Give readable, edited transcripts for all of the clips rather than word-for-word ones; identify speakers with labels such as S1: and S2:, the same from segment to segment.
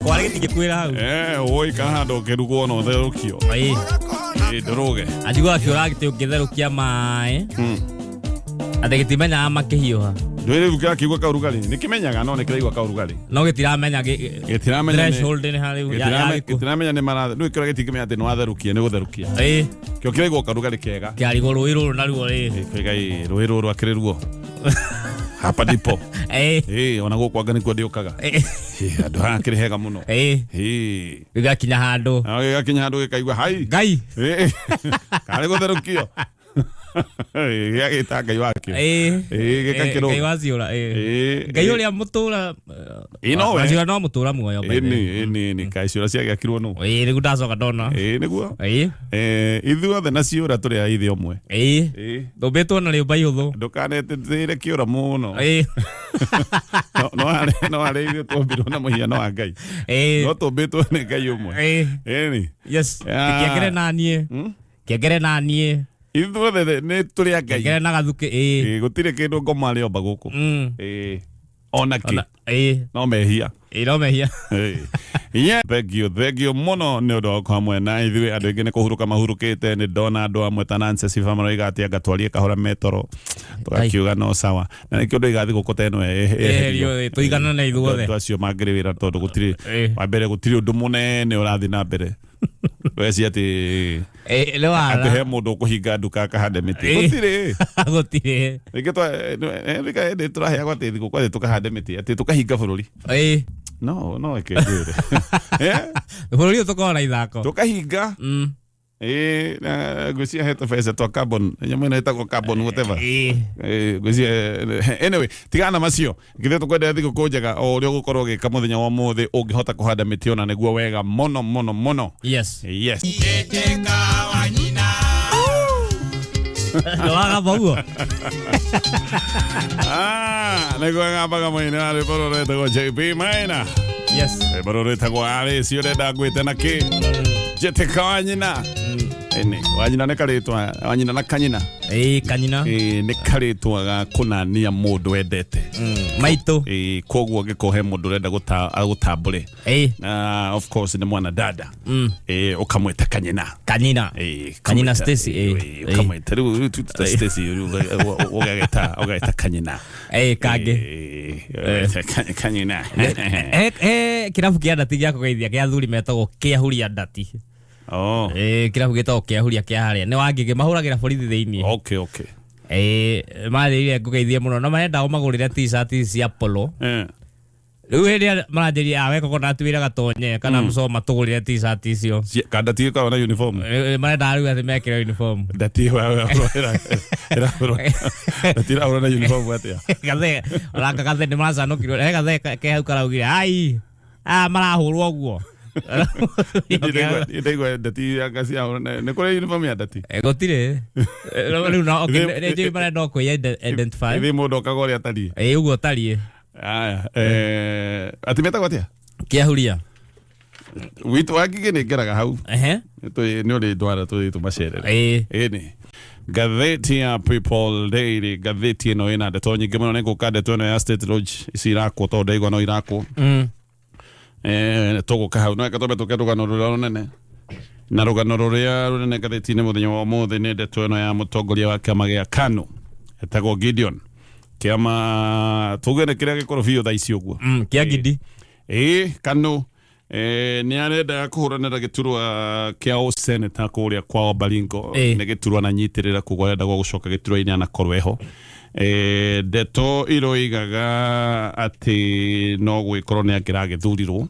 S1: Kwagithia kwira hau.
S2: Oi kahando kerugo no therukio. Ndoroge.
S1: Ajigua kioragite ukitherũkia mai. Ate gitimenya makĩhiũha.
S2: Ndwĩrĩ rũkĩra kiugo kaurugari. Nĩkĩmenyaga no nĩkĩraigua kaurugari.
S1: No gĩtiramenya threshold nĩ harĩ.
S2: Gĩtiramenya nĩ marathe. Nĩ kĩrĩa gĩtingĩmenya atĩ nĩ watherũkia nĩ gũtherũkia. Kĩo kĩraigua kaurugari kega.
S1: Kĩarigwo rũĩ rũrũ naruo
S2: Kĩgai rũĩ rũrũ akĩrĩ ruo. Hapa ndipo. Ona gũkũ anga nĩkuo ndĩũkaga. Andũ haha kĩrĩ hega mũno.
S1: Gĩgakinya handũ.
S2: Gĩgakinya handũ gĩkaigua hai.
S1: Ngai.
S2: Karĩ gũtherũkio. Gĩagĩta Ngai wakĩo. Gĩkakĩrwo.
S1: Ngai waciũra. Ngai ũrĩa mũtũra. Waciũra no mũtũra muoyo.
S2: Nĩ kaĩ ciũra ciagĩakirwo nũ.
S1: Nĩguo ndacoka ndona.
S2: Nĩguo. Ithuothe na ciũra tũrĩ a ithe ũmwe.
S1: Tũmbĩtwo na rĩũmba ihũthũ.
S2: Ndũkanetĩre kĩũra mũno. No harĩ ithuĩ twombirwo na mũhiano wa Ngai. No tũmbĩtwo nĩ Ngai ũmwe.
S1: Yes. Kĩengere na niĩ. Kĩengere na niĩ.
S2: Ithuothe nĩ tũrĩ a Ngai.
S1: Kĩengere na gathuke.
S2: Gũtirĩ kĩndũ ngoma rĩomba gũkũ. Ona kĩ. No mehia.
S1: No mehia.
S2: Thengio mũno nĩ ũndũ wa gũkorwo hamwe na ithuĩ. Andũ aingĩ nĩ kũhurũka mahurũkĩte. Nĩ ndona andũ amwe ta Nancy Famaro atĩ anga twarie kahora metoro. Tũgakiuga no sawa. Na nĩkĩo ũndũ igathiĩ gũkũ ta ĩno
S1: eherio. Tũigana na ithuothe.
S2: Andũ acio mangĩrĩ wĩra tondũ gũtirĩ wa mbere gũtirĩ ũndũ mũnene ũrathiĩ na mbere. Weci atĩ atĩ he mũndũ ũkũhinga nduka akahande mĩtĩ.
S1: Gũtirĩ.
S2: Rĩngĩ tũraheagwo atĩ thikũ atĩ tũkahande mĩtĩ atĩ tũkahinga bũrũri. No ĩke ndwĩre.
S1: Bũrũri ũyũ tũkorwo na ithako.
S2: Tũkahinga. Ngwĩciria hetwo mbeca twa carbon. Nyamũ ĩno ĩtagwo carbon whatever. Ngwĩciria anyway tigana na macio. Ngithe tũkwendera thikũ njega o ũrĩa ũgũkorwo ũgĩka mũthenya wa ũmũthĩ ũngĩhota kũhanda mĩtĩ ona nĩguo wega mũno.
S1: Yes. Waga boguo.
S2: Nĩguo ngambaga mũini wa rwĩmbo rũrũ rwĩtagwo JP Maina.
S1: Yes.
S2: Rwĩmbo rũrũ rwĩtagwo Arĩci ũrenda ngwĩte na kĩ. Njĩtĩka wa nyina. Wa nyina nĩ karĩtwa wa nyina na kanyina.
S1: Kanyina.
S2: Nĩ karĩtwa ga kũnania mũndũ wendete.
S1: Maitũ.
S2: Koguo ngĩkũhe mũndũ ũrenda gũtambũre. Of course nĩ mwana dada. Ũkamwĩta kanyina. Kanyina Stacy. Ũkamwĩta rĩu tuta Stacy ũgagĩta kanyina.
S1: Kangĩ.
S2: Kanyina.
S1: Kĩrabu kĩa ndati gĩa kũgeithia kĩa athuri metagwo kĩahuria ndati. Kĩrabu gĩtagwo kĩahuria kĩa harĩa nĩ wangĩgĩ mahũragĩra borithi thĩinĩ.
S2: Okay.
S1: Marĩrire ngũgeithie mũno no marenda ũmagũrĩre t-shirt cia polo. Rĩu hĩndĩ maranjĩria awe koko natuĩra gatonye kana mũcoma tũgũrĩre t-shirt icio.
S2: Ndati ĩkoragwo na uniform.
S1: Marenda rĩu atĩ mekĩre uniform.
S2: Ndati ĩrahũra na uniform atĩa.
S1: Gathe nĩ maracanũkirwo. Gathe ke hau karaugire ai marahũrwo ũguo.
S2: Ndaigua ndati akacia nĩ kũrĩ uniform ya ndati.
S1: Gũtirĩ. Rĩu no nĩ marenda kwĩ-identify.
S2: Ĩthĩ mũndũ okaga ũrĩa atariĩ.
S1: Ũguo tariĩ.
S2: Ati metagwo atĩa?
S1: Kĩahuria.
S2: Witũ wangigĩ nĩ ngeraga hau. Nĩ ũrĩ ndwara tũthiĩ tũmacerere. Ĩnĩ. Ngathĩti ya People Daily, ngathĩti ĩno ĩna ndeto nyingĩ mũno. Nĩngũka ndeto ĩno ya State Lodge ici irakwo tondũ ndaigua no irakwo. Tũgũka hau no ĩka tũke rũgano rũrĩa rũnene. Na rũgano rũrĩa rũnene ngathĩti-inĩ mũthenya wa ũmũthĩ nĩ ndeto ĩno ya mũtongoria wa kĩama gĩa KANU etagwo Gideon. Kĩama tuge nĩ kĩrĩa gĩkorwo thaa ici ũguo.
S1: Kĩa Gidi.
S2: KANU nĩ arenda kũhũranĩra gĩturwa kĩa ũseneta kũrĩa kwao Baringo. Nĩ gĩturwa na nyitĩrĩra koguo arenda gũcoka gĩturwa-inĩ anakorwo eho. Ndeto iroigaga atĩ no gwĩkorwo nĩ angĩragĩthurirwo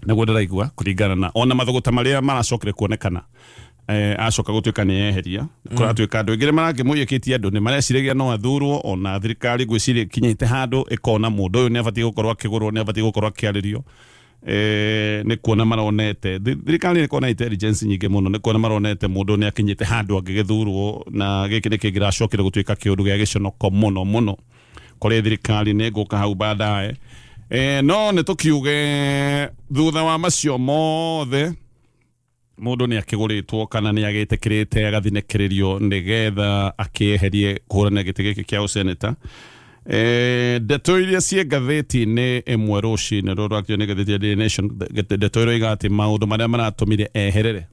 S2: nĩguo ndĩraigua kũringana na ona mathogota marĩa maracokire kuonekana acoka gũtuĩka nĩ eheria kũratuĩka andũ aingĩ marakĩmũiyũkĩtie andũ nĩ marecirĩgia no athurwo ona thirikari gwĩciria kinyĩte handũ ĩkona mũndũ ũyũ nĩ abatiĩ gũkorwo akĩgũrwo nĩ abatiĩ gũkorwo akĩarĩrio. Nĩ kuona maronete thirikari nĩ kuona intelligence nyingĩ mũno nĩ kuona maronete mũndũ nĩ akinyĩte handũ angĩgĩthurwo na gĩkĩ nĩ kĩngĩracokire gũtuĩka kĩũndũ gĩa gĩconoko mũno kũrĩ thirikari nĩ ngũka hau baadaye. No nĩ tũkiuge thutha wa macio mothe mũndũ nĩ akĩgũrĩtwo kana nĩ agĩtĩkĩrĩte agathinekererio nĩgetha akĩeherie kũhũrana gĩtĩ gĩkĩ kĩa ũseneta. Ndeto iria cie ngathĩti-inĩ ĩmwe rũcinĩ rũrũ akĩo nĩ ngathĩti ya Daily Nation ndeto ĩroiga atĩ maũndũ marĩa maratũmire eherere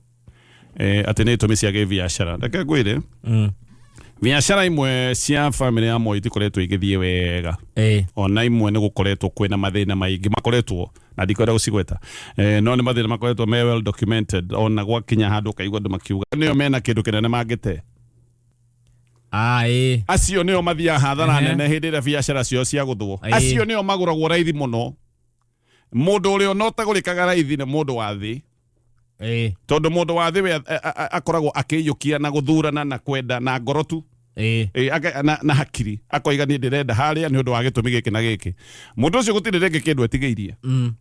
S2: atĩ nĩ itũmi cia gĩbiacara. Reke ngwĩre biacara imwe cia famĩlĩ ya Moi itikoretwo igĩthiĩ wega, ona imwe nĩ gũkoretwo kwĩna mathĩna maingĩ makoretwo na ndikwenda gũcigweta no nĩ mathĩna makoretwo me well documented, ona gwakinya handũ kaigua andũ makiuga nĩo mena kĩndũ kĩnene mangĩte. Acio nĩo mathiaga hathara nene hĩndĩ ĩrĩa biacara cio cia gũthwo. Acio nĩo magũragwo raithi mũno. Mũndũ ũrĩa ũnotagũrĩkaga raithi nĩ mũndũ wa thĩ, tondũ mũndũ wa thĩ we akoragwo akĩiyũkia na gũthurana na kwenda na ngoro tu na hakiri, akoiga niĩ ndĩrenda harĩa nĩ ũndũ wa gĩtũmi gĩkĩ na gĩkĩ. Mũndũ ũcio gũtirĩ rĩngĩ kĩndũ etigĩirie,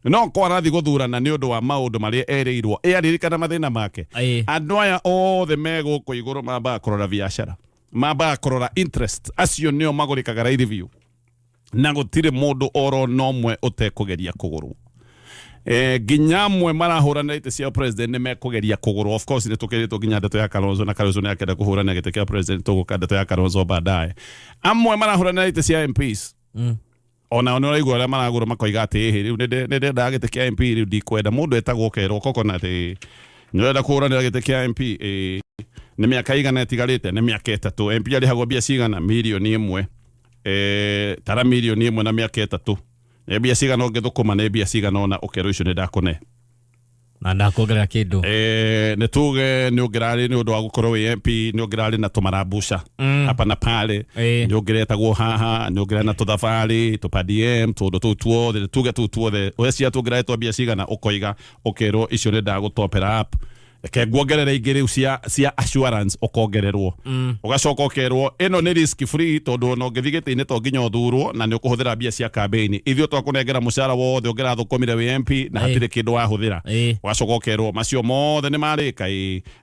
S2: no ko arathiĩ gũthurana nĩ ũndũ wa maũndũ marĩa erĩirwo aririkana mathĩna make. Andũ aya othe me gũkũ igũrũ mambaga kũrora biacara, mambaga kũrora interest. Acio nĩo magũrĩkaga raithi biũ na gũtirĩ mũndũ oro nomwe ũtekũgeria kũgũrwo. Nginya amwe marahũrana ite cia president nĩ mekũgeria kũgũrwo. Of course nĩ tũkĩrĩtwo nginya ndeto ya Kalonzo, na Kalonzo nĩ akĩenda kũhũrana gĩtĩ kĩa president, tũgũka ndeto ya Kalonzo baadaye. Amwe marahũrana ite cia MPs, ona nĩ ũraigua arĩa maragũra makoiga atĩ rĩu nĩ ndendaga gĩtĩ kĩa MP, rĩu ndikwenda. Mũndũ etagwo Kerwo Coconut nĩ ũrenda kũhũranĩra gĩtĩ kĩa MP. Nĩ mĩaka igana ĩtigarĩte, nĩ mĩaka 3. MP arĩhagwo mbia cigana? Mirioni 1, tara mirioni 1 na mĩaka 3. Nĩ mbia cigana ũngĩthũkũma, nĩ mbia cigana ona ũkerwo icio nĩ ndakũne na ndakuongerera kĩndũ. Nĩ tuge nĩ ũngĩrarĩ nĩ ũndũ wa gũkorwo wĩ MP, nĩ ũngĩrarĩ na tũmarambusha hapa na pale, nĩ ũngĩretagwo haha, nĩ ũngĩrarĩ na tũthabarĩ, tũpadiem, tũndũ tũu tuothe, tuge tũu tuothe ũrĩa tũngĩrarĩtwo mbia cigana, ũkoiga ũkerwo icio nĩ ndagũtopera up. Reke nguongerera ingĩ rĩu cia assurance ũkongererwo, ũgacoka ũkerwo ĩno nĩ risk free, tondũ ona ũngĩthiĩ gĩtĩ-inĩ to nginya ũthurwo na nĩ ũkũhũthĩra mbia cia campaign. Ithuĩ twakũnengera mũcara wothe ũngĩrathũkũmire wĩ MP na hatirĩ kĩndũ wahũthĩra. Ũgacoka ũkerwo macio mothe nĩ marĩka,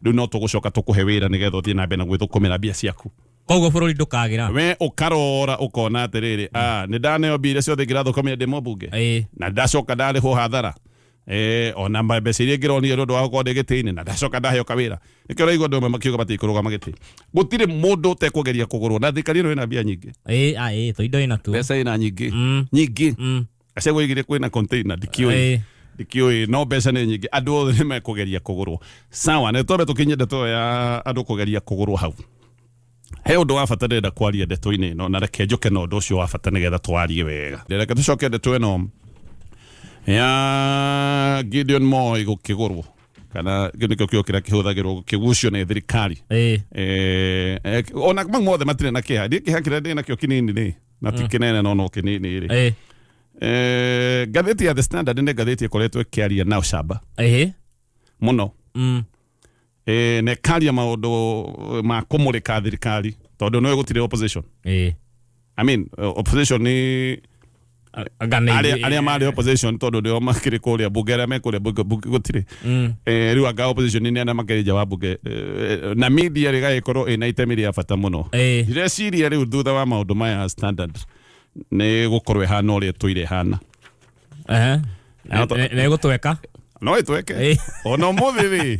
S2: rĩu no tũgũcoka tũkũhe wĩra nĩgetha ũthiĩ na mbere na gwĩthũkũmĩra mbia ciaku. Koguo bũrũri ndũkagĩra, we ũkarora ũkona atĩrĩrĩ, nĩ ndaneo mbia iria ciothe ingĩrathũkũmĩra ndĩ mũmbunge na ndacoka ndarĩhwo hathara. Ona mbeca iria ngĩronire ũndũ wa gũkorwo ndĩ gĩtĩ-inĩ na ndacoka ndaheo kawĩra. Nĩkĩo ũraigua andũ amwe makiuga matikũrũgama gĩtĩ. Gũtirĩ mũndũ ũtekũgeria kũgũrwo, na thirikari ĩno ĩna mbia nyingĩ. To indo ĩna tu mbeca ĩna nyingĩ nyingĩ. Acegwo igire kwĩna container ndikiũĩ, no mbeca nĩ nyingĩ. Andũ othe nĩ mekũgeria kũgũrwo. Sawa, nĩ twambe tũkinye ndeto ya andũ kũgeria kũgũrwo hau. He ũndũ wa bata ndĩrenda kwaria ndeto-inĩ ĩno, na reke njoke na ũndũ ũcio wa bata nĩgetha twarie wega. Reke tũcoke ndeto ĩno ya Gideon Moi gũkĩgũrwo, kana nĩkĩo kĩo kĩrĩa kĩhũthagĩrwo gũkĩgucio nĩ thirikari. Ona mothe matirĩ na kĩeha, kĩeha kĩrĩa ndĩ nakĩo kĩnini nĩ na ti kĩnene no kĩnini rĩ. Ngathĩti ya The Standard nĩ ngathĩti ĩkoretwo ĩkĩaria na ũcamba mũno, na ĩkaria maũndũ ma kũmũrĩka thirikari, tondũ no gũtirĩ opposition. I mean opposition ni arĩa marĩ opposition, tondũ nĩo makĩrĩ kũrĩa bunge, arĩa me kũrĩa bunge gũtirĩ. Rĩu anga opposition nĩ arĩa makĩrĩ nja wa bunge, na media rĩgagĩkorwo ĩna itemi rĩa bata mũno. Ndĩreciria rĩu thutha wa maũndũ maya Standard nĩ gũkorwo ĩhana ũrĩa tũire ĩhana. Nĩ gũtweka no ĩtweke ona ũmũthĩ rĩ,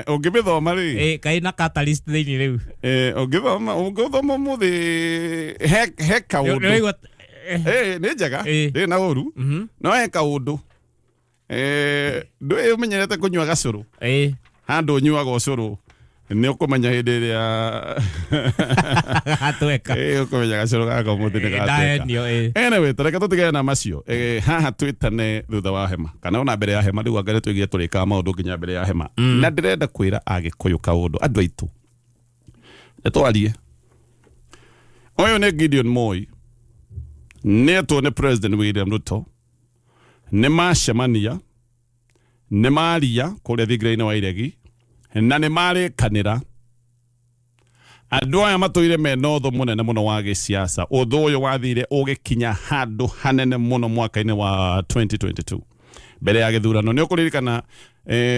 S2: ũngĩmĩthoma rĩ kaĩ na catalyst thĩinĩ rĩu, ũngĩthoma ũmũthĩ he kaũndũ nĩ njega rĩ na ũru, no he kaũndũ ndũĩ ũmenyerete kũnyua gacũrũ, handũ ũnyuaga ũcũrũ nĩ ũkũmenya hĩndĩ ĩrĩa gatweka, ũkũmenya gacũrũ gaka ũmũthĩ nĩ gatweka. Anyway, reke tũtigane na macio. Haha twĩtane thutha wa hema, kana ona mbere ya hema. Rĩu anga nĩtũigire tũrĩkaga maũndũ nginya mbere ya hema, na ndĩrenda kwĩra Agĩkũyũ kaũndũ, andũ aitũ nĩtwarie. Ũyũ nĩ Gideon Moi, nĩetwo nĩ President William Ruto, nĩ macemania, nĩ maria kũrĩa thingira-inĩ wa iregi, na nĩ marĩkanĩra. Andũ aya matũire mena ũthũ mũnene mũno wa gĩsiasa. Ũthũ ũyũ wathire ũgĩkinya handũ hanene mũno mwaka-inĩ wa 2022 mbere ya gĩthurano. Nĩ ũkũririkana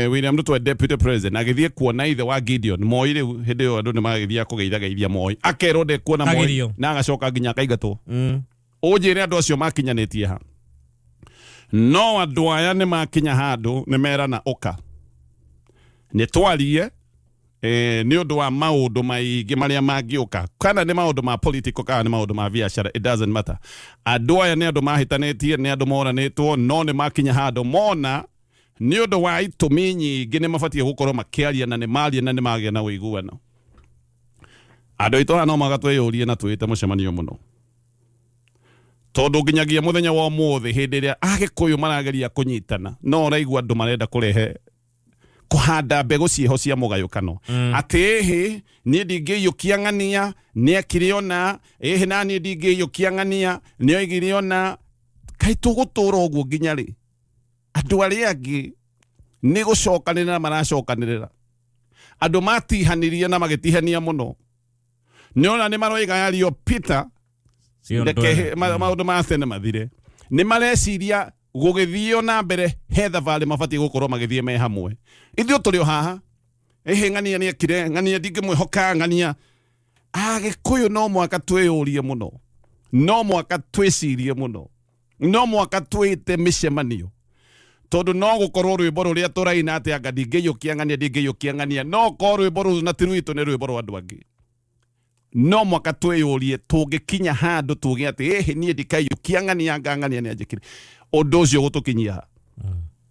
S2: William Ruto deputy president agĩthiĩ kuona ithe wa Gideon Moi. Rĩu hĩndĩ ĩyo andũ nĩ magĩthiĩ kũgeithageithia Moi, akerwo ndekuona Moi na agacoka nginya akaingatwo. Ũnjĩre andũ acio makinyanĩtie ha? No andũ aya nĩ makinya handũ nĩ merana ũka nĩ twarie nĩ ũndũ wa maũndũ maingĩ marĩa mangĩũka kana nĩ maũndũ ma political kana nĩ maũndũ ma biacara, it doesn't matter. Andũ aya nĩ andũ mahĩtanĩtie, nĩ andũ moranĩtwo, no nĩ makinya handũ mona nĩ ũndũ wa itũmi nyingĩ nĩ mabatiĩ gũkorwo makĩaria na nĩ maria na nĩ magĩa na ũiguano. Andũ aitũ haha no magatwĩyũrie na twĩte mũcemanio mũno, tondũ nginyagia mũthenya wa ũmũthĩ hĩndĩ ĩrĩa Agĩkũyũ marageria kũnyitana no ũraigua andũ marenda kũrehe kuhanda mbegũ cieho cia mũgayũkano. Atĩ ĩhĩ niĩ ndingĩiyũkia ng'ania nĩekire ona, ĩhĩ na niĩ ndingĩiyũkia ng'ania nĩoigire ona. Kaĩ tũgũtũra ũguo nginya rĩ? Andũ arĩa angĩ nĩ gũcokanĩrĩra maracokanĩrĩra. Andũ matihanirie na magĩtihania mũno. Nĩona nĩ maroigayario Peter ndeke maũndũ ma tene mathire. Nĩ mareciria gũgĩthio na mbere he thabarĩ mabatiĩ gũkorwo magĩthiĩ me hamwe. Ithuĩ tũrĩ o haha, ĩhĩ ng'ania nĩekire, ng'ania ndingĩmwĩhoka, ng'ania. Agĩkũyũ no mwaka twĩyũrie mũno, no mwaka twĩcirie mũno, no mwaka twĩte mĩcemanio, tondũ no gũkorwo rwĩmbo rũrĩa tũraina atĩ anga ndingĩiyũkia ng'ania ndingĩiyũkia ng'ania, no korwo rwĩmbo rũu na ti rwitũ nĩ rwĩmbo rwa andũ angĩ. No mwaka twĩyũrie tũngĩkinya handũ tuge atĩ ĩhĩ niĩ ndikaiyũkia ng'ania ng'ania nĩanjĩkire. Ũndũ ũcio gũtũkinyia ha.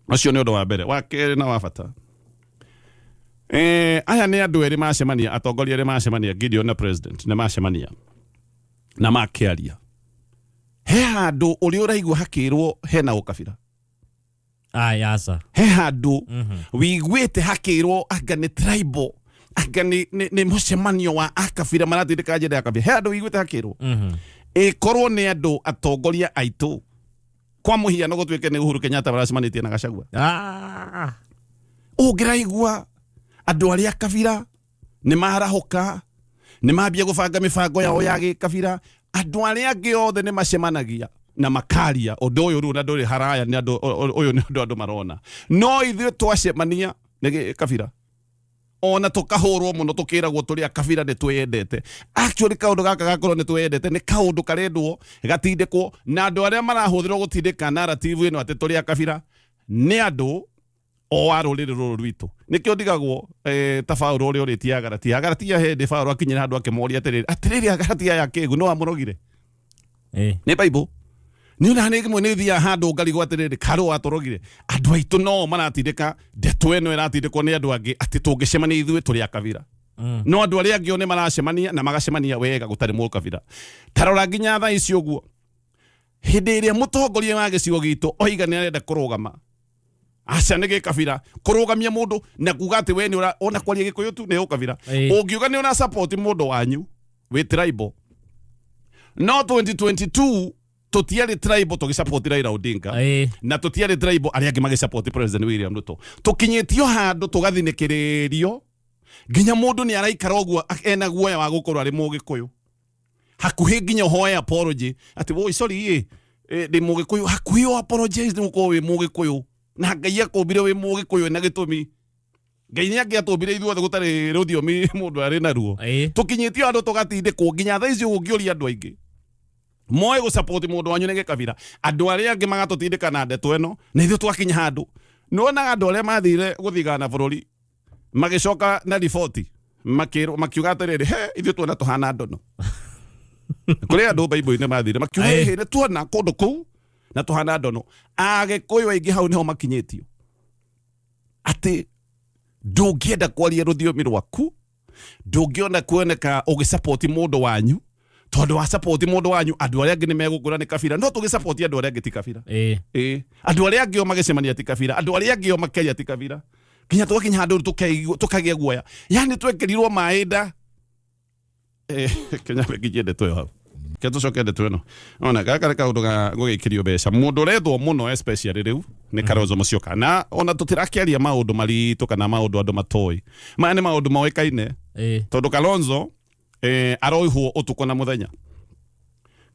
S2: Ũcio nĩ ũndũ wa mbere. Wa kerĩ na wa bata, aya nĩ andũ erĩ macemania, atongoria erĩ macemania, Gideon na president nĩ macemania na makĩaria. He handũ ũrĩa ũraigua hakĩrwo hena ũkabira.
S1: Aca.
S2: He handũ wĩiguĩte hakĩrwo anga nĩ tribal, anga nĩ mũcemanio wa akabira maratindĩka njĩra ya kabira. He handũ wĩiguĩte hakĩrwo. Ĩkorwo nĩ andũ atongoria aitũ, kwa mũhiano gũtuĩke nĩ Uhuru Kenyatta maracemanĩtie na Gachagua. Ũngĩraigua andũ arĩa kabira nĩ marahũka, nĩ mambia gũbanga mĩbango yao ya gĩkabira, andũ arĩa angĩ othe nĩ macemanagia na makaria ũndũ ũyũ rĩu na ndũrĩ haraya, nĩ andũ ũyũ nĩ andũ marona. No ithuĩ twacemania nĩ kabira, ona tũkahũrwo mũno tũkĩragwo tũrĩ a kabira nĩ twĩyendete. Actually kaũndũ gaka gakorwo nĩ twĩyendete nĩ kaũndũ karendwo gatindĩkwo, na andũ arĩa marahũthĩrwo gũtindĩka narrative ĩno atĩ tũrĩ a kabira nĩ andũ o a rũrĩrĩ rũrũ rwitũ. Nĩkĩo ndigagwo ta Paũlũ ũrĩa ũrĩtie Agaratia. Agaratia hĩndĩ Paũlũ akinyĩra handũ akĩmoria atĩrĩrĩ Agaratia ya kĩgu no amũrogire. Nĩ Bible. Nĩ ũrĩa nĩ ĩmwe nĩ thiaga handũ ngarigwo atĩrĩrĩ karũ atũrogire. Andũ aitũ no maratindĩka, ndeto ĩno ĩratindĩkwo nĩ andũ angĩ atĩ tũngĩcemania ithuĩ tũrĩ a kabira. No andũ arĩa angĩ nĩ maracemania na magacemania wega gũtarĩ mũkabira. Tarora nginya thaa ici ũguo, hĩndĩ ĩrĩa mũtongoria wa gĩcigo gitũ oiga nĩ arenda kũrũgama, aca nĩ gĩkabira, kũrũgamia mũndũ na kuga atĩ we nĩ ona kwaria Gĩkũyũ tu nĩ ũkabira. Ũngiuga nĩ ũra support mũndũ wanyu wĩ tribal. No 2022 tũtiarĩ tribal tũgĩsupport Raila Odinga, na tũtiarĩ tribal arĩa angĩ magĩsupport President William Ruto. Tũkinyĩtio handũ tũgathinĩkĩrĩrio nginya mũndũ nĩ araikara ũguo ena guoya wa gũkorwo arĩ Mũgĩkũyũ, hakuhĩ nginya ũhoe apology atĩ woi sorry ndĩ Mũgĩkũyũ, hakuhĩ o apologize nĩ gũkorwo wĩ Mũgĩkũyũ, na Ngai akũmbire wĩ Mũgĩkũyũ na gĩtũmi. Ngai nĩ angĩatũmbire ithuothe gũtarĩ rũthiomi mũndũ arĩ naruo. Tũkinyĩtio handũ tũgatindĩkwo nginya thaa ici ũngĩũria andũ aingĩ moe gũsupport mũndũ wanyu nĩ gĩkabira, andũ arĩa angĩ magatũtindĩka na ndeto ĩno, na ithuĩ twakinya handũ nĩwonaga andũ arĩa mathire gũthigana bũrũri magĩcoka na riboti makiuga atĩrĩrĩ ithuĩ tuona tũhana ndono. Kũrĩ andũ Bible-inĩ mathire makiuga nĩ tuona kũndũ kũu na tũhana ndono. Agĩkũyũ aingĩ hau nĩho makinyĩtio atĩ ndũngĩenda kwaria rũthiomi rwaku, ndũngĩona kuoneka ũgĩsupport mũndũ wanyu, tondũ wa support mũndũ wanyu andũ arĩa angĩ nĩ megũkũra nĩ kabira, no tũgĩsupport andũ arĩa angĩ ti kabira. Andũ arĩa angĩ o magĩcemania ti kabira, andũ arĩa angĩ o makĩaria ti kabira, nginya tũgakinya handũ tũkagĩa guoya, yani twekerirwo maĩ nda. Kenya begije ndeto yo hau ke tũcoke ndeto ĩno. Ona gaka kaũndũ ga gũgĩkĩrio mbeca, mũndũ ũrethwo mũno especially rĩu nĩ Kalonzo Musyoka, na ona tũtirakĩaria maũndũ maritũ kana maũndũ andũ matoĩ, maya nĩ maũndũ moĩkaine, tondũ Kalonzo aroihwo ũtukũ na mũthenya.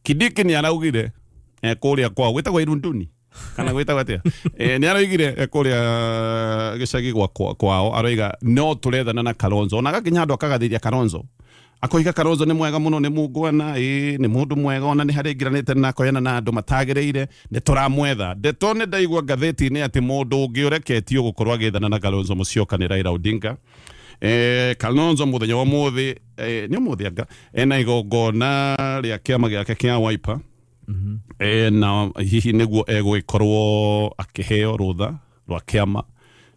S2: Kidiki nĩ araugire kũrĩa kwao gwĩtagwo Irunduni kana gwĩtagwo atĩa, nĩ araugire kũrĩa gĩcagi kwao, aroiga no tũrethana na Kalonzo, ona gakinya handũ akagathĩria Kalonzo, akoiga Kalonzo nĩ mwega mũno, nĩ mungwana, nĩ mũndũ mwega, ona nĩ harĩngiranĩte na koyana na andũ matagĩrĩire, nĩ tũramwetha. Ndeto nĩ ndaigua ngathĩti-inĩ atĩ mũndũ ũngĩ ũreketio gũkorwo agĩthana na Kalonzo Musyoka nĩ Raila Odinga. Kalonzo muthenya wa muthi ni muthi anga ena igongona ria kiama giake kia Wiper na hihi niguo egwikorwo akiheo rutha rwa kiama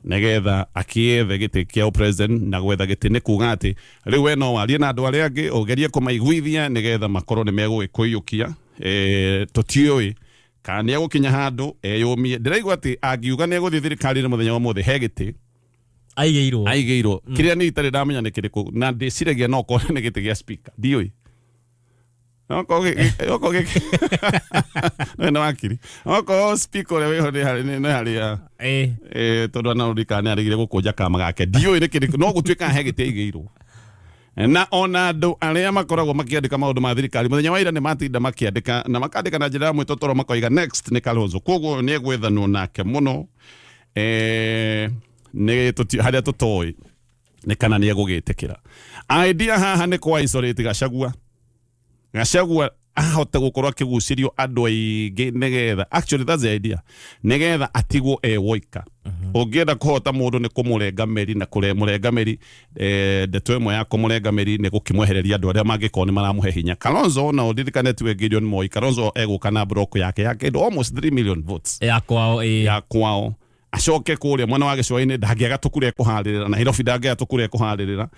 S2: negetha akiethe giti kia president na gwetha giti ni kuga ati riu we no warie na andu aria angi ugerie kumaiguithia negetha makorwo ni megwikuyukia tutioi kana ni egukinya handu eyumie ndiraigua ati angiuga ni eguthii thirikari ni muthenya wa muthi he giti aigeirwo kiria ni itari ndamenya ni kiriku na ndiciragia no korwo ni giti gia speaker ndioi no akiri oko speaker we ho ni haria tondu na urikane arigire gukunja kama gake ndioi ni kiriku no gutwika he giti aigeirwo na ona andu aria makoragwo makiandika maundu ma thirikari muthenya wa ira ni matinda makiandika na makandika na njira mwitotoro makoiga next ni Kalonzo koguo ni egwethanwo nake muno ni haria tutoi ni kana ni egugitikira idea haha ni kwa isolate Gachagua ahote gukorwo akigucirio andu aingi negetha actually that's the idea negetha atigwo woika ungienda kuhota mundu ni kumurenga meri na murenga meri ndeto imwe ya kumurenga meri ni gukimwehereria andu aria mangikorwo ni maramuhe hinya Kalonzo na udirikane tu Gideon Moi Kalonzo eguka na block yake almost 3 million votes ya kwao acoke kuria mwana wa gicwaini ndangiaga tukure kuharirira na Nairobi ndangiaga tukure kuharirira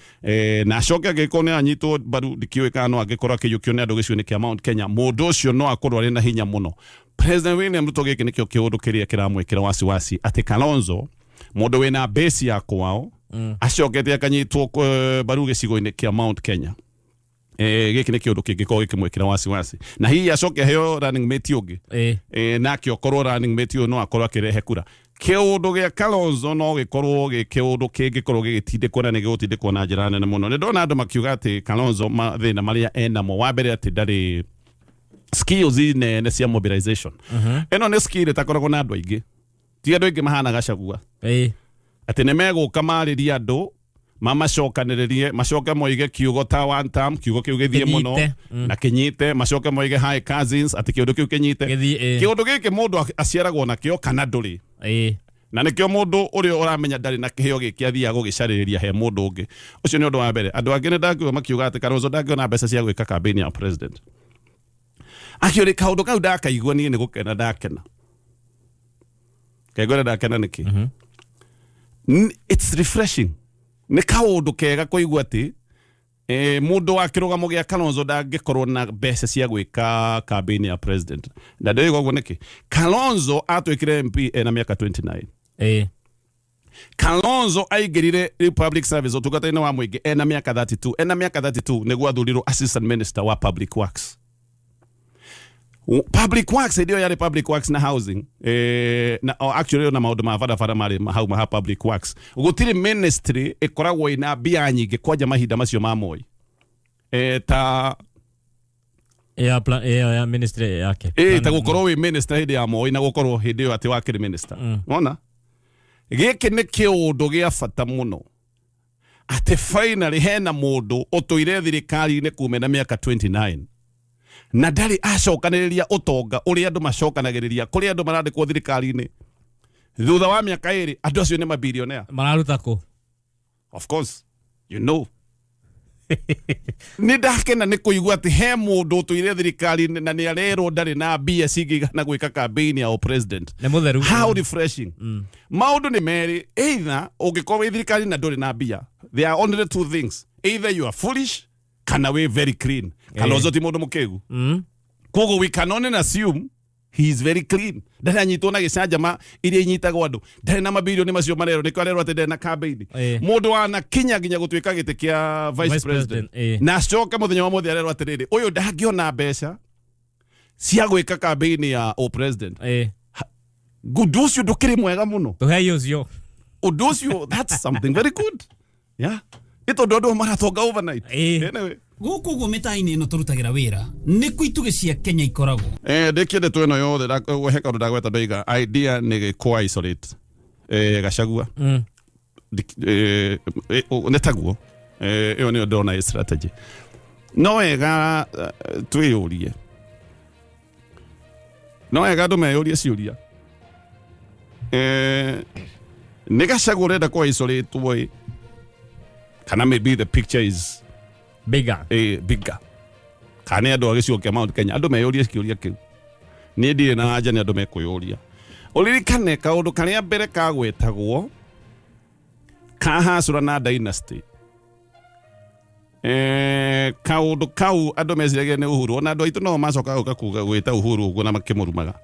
S2: na acoke agiko ni anyitwo baru ndikiwika no agikorwo akiyukio ni andu gicwini kia Mount Kenya mundu ucio no akorwo ari na hinya muno President William Ruto giki nikio kiundu kiria kiramwikira wasiwasi ati Kalonzo mundu wina base ya kwao acokete akanyitwo baru gicigo-ini kia Mount Kenya giki ni kiundu kingikorwo gikimwikira wasiwasi na hihi acoke heo running mate ungi na akiokorwo running mate no akorwo akirehe kura kiundu gia Kalonzo no gikorwo kiundu kingikorwo gigitindikwo na nigutindikwo na njira nene muno ni ndona andu makiuga ati Kalonzo mathina maria enamo wa mbere ati ndari skills nene cia mobilization eno ni skill itakoragwo na andu aingi ti andu aingi mahana Gachagua ati ni meguka mariria andu mamacokaniririe macoke moige kiugo ta one term kiugo kiu githie muno na kinyite macoke moige hi cousins ati kiundu kiu kinyite kiundu giki mundu aciaragwo na kio kana nduri na nikio mundu uri uramenya ndari na kiheo giki athia gugicariria he mundu ungi ucio ni undu wa mbere andu angi ndakiuga makiuga ati Kalonzo ndakiona mbeca cia gwika campaign ya president akiuri kaundu kau ndakaigua ni gukena ndakena kaigua ndakena niki it's refreshing ni kaundu kega kuigua ati mundu wa kirugamo gia Kalonzo ndangikorwo na mbeca cia gwika campaign ya president na ndigo guo niki Kalonzo atwikire MP na miaka 29 Kalonzo aigirire public service utungata-ini wa mwingi na miaka 32 niguo athurirwo assistant minister wa public works public works ndio yari public works na housing na actually na maundu ma barabara mari hau ma public works gutiri ministry ikoragwo ina bia nyingi kwaja mahinda macio ma Moi ta
S1: ya ministry yake
S2: ta gukorwo wi minister hindi ya Moi na gukorwo hindi yo ati wakiri minister wona giki ni kiundu gia bata muno ati finally hena mundu utuire thirikari-ini kume na miaka 29 na ndari acokaniriria utonga uri andu macokanagiriria kuri andu marandikwo thirikari-ini thutha wa miaka iri andu acio ni mabilionaire
S1: mararuta ku
S2: of course you know ni ndakena ni kuigua ati he mundu tuire thirikari-ini na ni arero ndari na mbia cingiga na gwika campaign ya president
S1: ni mutheru
S2: how refreshing maundu ni meri either ungikorwo wi thirikari na nduri na mbia there are only two things either you are foolish kana we very clean Kalonzo ti mundu mukegu kogo we can only assume he is very clean ndari anyitwo na gicanjama iria inyitagwo andu ndari na mabilioni macio marero ni kwarero ati ndari na campaign mundu wana kinya ginya gutwika giti kia vice president na acoke muthenya wa muthi arero atiriri uyu ndangiona mbeca cia gwika campaign ya president good ucio ndukiri mwega muno
S1: tuhei ucio
S2: undu ucio that's something very good yeah ito ndondo maratonga overnight anyway
S3: guku guo mitaini ino turutagira wira ni kuituge cia Kenya ikoragwo
S2: ndikende tu ino yothe he kaundu ndagweta ndoiga idea ni kwa isolate Gachagua netaguo iyo ni ndona strategy no wega twiyurie no wega andu meyurie ciuria ni Gachagua urenda kwa isolate boy kana maybe the picture is
S1: bigger
S2: bigger kana andu agiciokia Mount Kenya andu meyuria ciuria kiu ni ndire na anja ni andu mekuyuria uririkane kaundu karia mbere kagwetagwo kahacura na dynasty kaundu kau andu meciragia ni Uhuru ona andu aitu no macoka guka kuga gwita Uhuru uguo na makimurumaga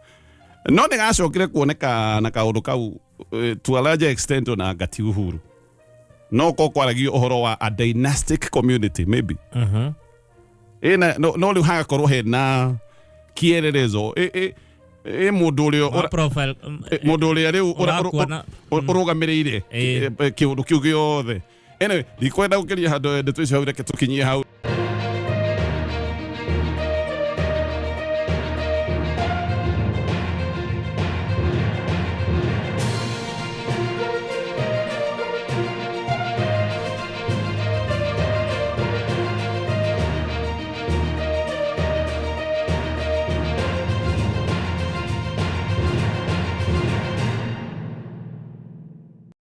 S2: no ni gacokire kuoneka na kaundu kau to a larger extent na ngati Uhuru no ko kwaragio uhoro wa a dynastic community maybe no riu hagakorwo hena kiererezo mundu uria
S1: profile
S2: mundu uria riu urugamiriire kiundu kiu giothe anyway ndikwenda gukiria handu ndeto icio hau reke tukinyie hau